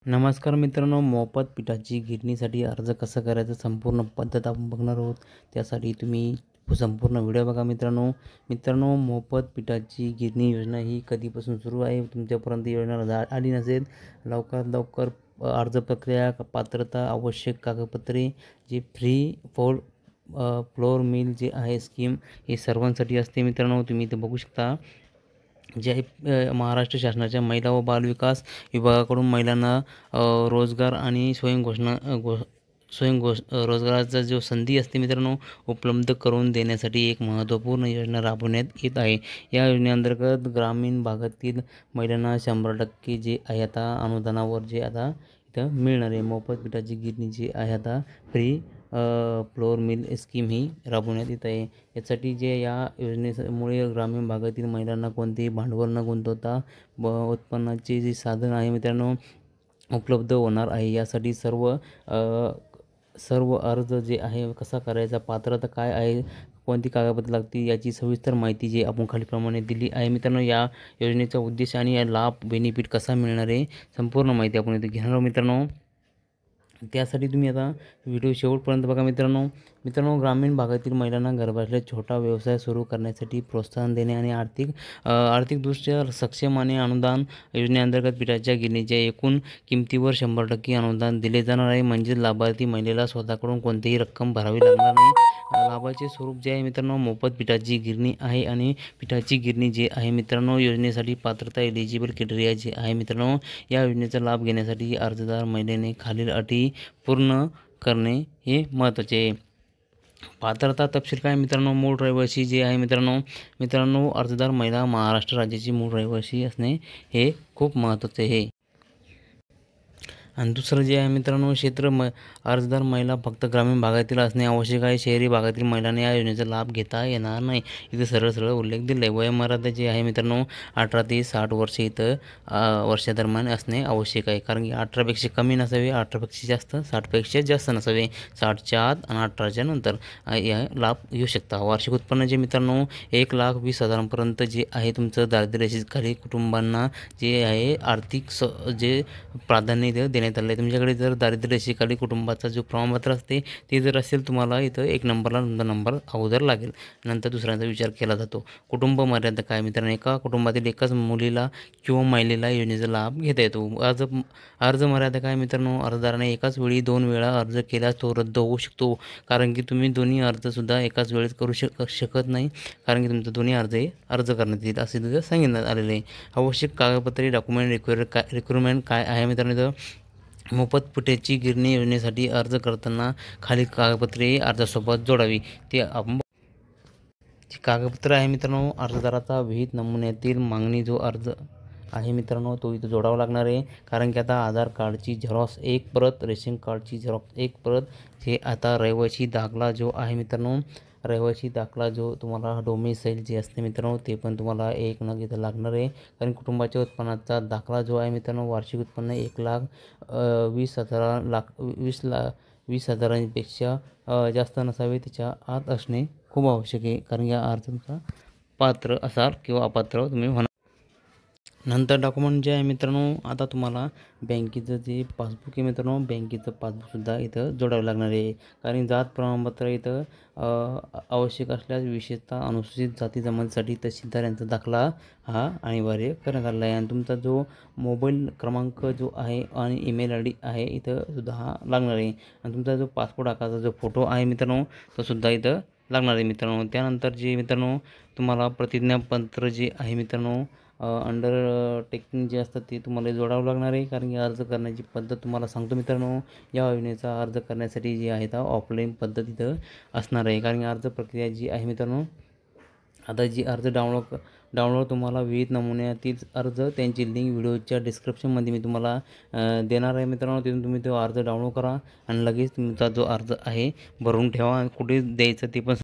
नमस्कार मित्रांनो, मोफत पिठाची गिरणीसाठी अर्ज कसा करायचा संपूर्ण पद्धत आपण बघणार आहोत। त्यासाठी तुम्ही संपूर्ण व्हिडिओ बघा मित्रांनो। मोफत पिठाची गिरणी योजना ही कधीपासून सुरू आहे, तुमच्यापर्यंत योजना आली नसेल, लवकरात लवकर अर्ज प्रक्रिया, पात्रता, आवश्यक कागदपत्रे, जे फ्री फ्लोर मिल जे आहे स्कीम, हे सर्वांसाठी असते मित्रांनो। तुम्ही इथे बघू शकता, जे आहे महाराष्ट्र शासनाच्या महिला व बालविकास विभागाकडून महिलांना रोजगार आणि रोजगाराचा जो संधी असते मित्रांनो, उपलब्ध करून देण्यासाठी एक महत्त्वपूर्ण योजना राबवण्यात येत आहे। या योजनेअंतर्गत ग्रामीण भागातील महिलांना 100% जे आहे आता अनुदानावर जे आता इथं मिळणार आहे। मोफत पिठाची गिरणी जी आहे आता फ्री फ्लोर मिल स्कीम ही राबवण्यात येत आहे। यासाठी जे या योजनेमुळे ग्रामीण भागातील महिलांना कोणतेही भांडवल न गुंतवता उत्पन्नाचे जे साधन आहे मित्रांनो उपलब्ध होणार आहे। यासाठी सर्व अर्ज जे आहे कसा करायचा, पात्रता काय आहे, कोणती कागदपत्रे लागतील, याची सविस्तर माहिती जी आपण खालीलप्रमाणे दिली आहे मित्रांनो। या योजनेचा उद्देश आणि या लाभ बेनिफिट कसा मिळणार आहे, संपूर्ण माहिती आपण इथे घेणार आहोत मित्रांनो। त्यासाठी तुम्ही आता व्हिडिओ शेवटपर्यंत बघा मित्रांनो। ग्रामीण भागातील महिलांना घरबसल्या छोटा व्यवसाय सुरू करण्यासाठी प्रोत्साहन देणे आणि आर्थिकदृष्ट्या सक्षम आणि अनुदान योजनेअंतर्गत पिठाच्या गिरणीच्या एकूण किमतीवर 100% अनुदान दिले जाणार आहे। म्हणजे लाभार्थी महिलेला स्वतःकडून कोणतीही रक्कम भरावी लागणार नाही। लाभाचे स्वरूप जे आहे मित्रांनो, मोफत पिठाची गिरणी आहे आणि पिठाची गिरणी जे आहे मित्रांनो, योजनेसाठी पात्रता एलिजिबल क्रायटेरिया जे आहे मित्रांनो, या योजनेचा लाभ घेण्यासाठी अर्जदार महिलेने खालील अटी पूर्ण करणे हे महत्त्वाचे आहे। पात्रता तपशील काय मित्रांनो, मूळ रहिवासी जे आहे मित्रांनो अर्जदार महिला महाराष्ट्र राज्याची मूळ रहिवासी असणे हे खूप महत्त्वाचे आहे। आणि दुसरं जे आहे मित्रांनो, अर्जदार महिला फक्त ग्रामीण भागातील असणे आवश्यक आहे। शहरी भागातील महिलांना या योजनेचा लाभ घेता येणार नाही। इथे सरळ उल्लेख दिला आहे। वयोमर्यादा जे आहे मित्रांनो, 18 ते 60 वर्षे इथं वर्षादरम्यान असणे आवश्यक आहे। कारण की 18पेक्षा कमी नसावे, 18पेक्षा जास्त, 60पेक्षा जास्त नसावे। 60च्या आत आणि 18च्या नंतर या लाभ घेऊ शकता। वार्षिक उत्पन्न जे मित्रांनो 1,20,000पर्यंत जे आहे तुमचं दारिद्र्य रेषेखाली कुटुंबांना जे आहे आर्थिक जे प्राधान्य देण्यात आले आहे। तुमच्याकडे जर दारिद्र्य रेषेखाली कुटुंबाचा जो प्रमाणपत्र असते ते जर असेल, तुम्हाला इथं 1 नंबरला तुमचा नंबर अगोदर लागेल, नंतर दुसऱ्यांचा विचार केला जातो। कुटुंब मर्यादा काय मित्रांनो, एका कुटुंबातील एकाच मुलीला किंवा महिलेला योजनेचा लाभ घेता येतो। अर्ज मर्यादा काय मित्रांनो, अर्जदाराने एकाच वेळी 2 वेळा अर्ज केल्यास तो रद्द होऊ शकतो। कारण की तुम्ही दोन्ही अर्जसुद्धा एकाच वेळेस करू शकत नाही, कारण की तुमचा दोन्ही अर्ज करण्यात येईल असे तिथं सांगण्यात आलेले आहे। आवश्यक कागदपत्रे रिक्वायरमेंट काय आहे मित्रांनो, इथं मोफत पिठाची गिरणी योजनेसाठी अर्ज करताना खालील कागदपत्रे अर्जासोबत जोडावी। ते आपण कागदपत्र आहे मित्रांनो, अर्जदाराचा विहित नमुन्यातील मागणी जो अर्ज आहे मित्रांनो तो इथं जोडावा लागणार आहे। कारण की आता आधार कार्डची झेरॉक्स 1 प्रत, रेशन कार्डची झेरॉक्स 1 प्रत, हे आता रहिवासी दाखला जो आहे मित्रांनो, रहिवासी दाखला जो तुम्हाला डोमिसाईल जे असते मित्रांनो ते पण तुम्हाला 1 नग इथं लागणार आहे। कारण कुटुंबाच्या उत्पन्नाचा दाखला जो आहे मित्रांनो, वार्षिक उत्पन्न 1,20,000पेक्षा जास्त नसावे, त्याच्या आत असणे खूप आवश्यक आहे। कारण या अर्जाचा पात्र असाल किंवा अपात्र तुम्ही होणार। नंतर डॉक्युमेंट जे आहे मित्रांनो, आता तुम्हाला बँकेचं जे पासबुक आहे मित्रांनो, बँकेचं पासबुकसुद्धा इथं जोडावं लागणार आहे। कारण जात प्रमाणपत्र इथं आवश्यक असल्यास विशेषतः अनुसूचित जाती जमातीसाठी तहसीलदार यांचा दाखला हा अनिवार्य करण्यात आलेला आहे। आणि तुमचा जो मोबाईल क्रमांक जो आहे आणि ईमेल ID आहे इथं सुद्धा हा लागणार आहे। आणि तुमचा जो पासपोर्ट आकाराचा जो फोटो आहे मित्रांनो तो सुद्धा इथं लागणार आहे मित्रांनो। त्यानंतर जे मित्रांनो तुम्हाला प्रतिज्ञापत्र जे आहे मित्रांनो, अंडरटेकिंग जे असतात ते तुम्हाला जोडावं लागणार आहे। कारण की अर्ज करण्याची पद्धत तुम्हाला सांगतो मित्रांनो, या योजनेचा अर्ज करण्यासाठी जी आहे ऑफलाईन पद्धत इथं असणार आहे। कारण की अर्ज प्रक्रिया जी आहे मित्रांनो, आता जी अर्ज डाउनलोड तुम्हाला विहित नमुन्यातील अर्ज त्यांची लिंक व्हिडिओच्या डिस्क्रिप्शनमध्ये मी तुम्हाला देणार आहे मित्रांनो। तिथून तुम्ही तो अर्ज डाउनलोड करा आणि लगेच तुमचा जो अर्ज आहे भरून ठेवा। कुठे द्यायचं ते पण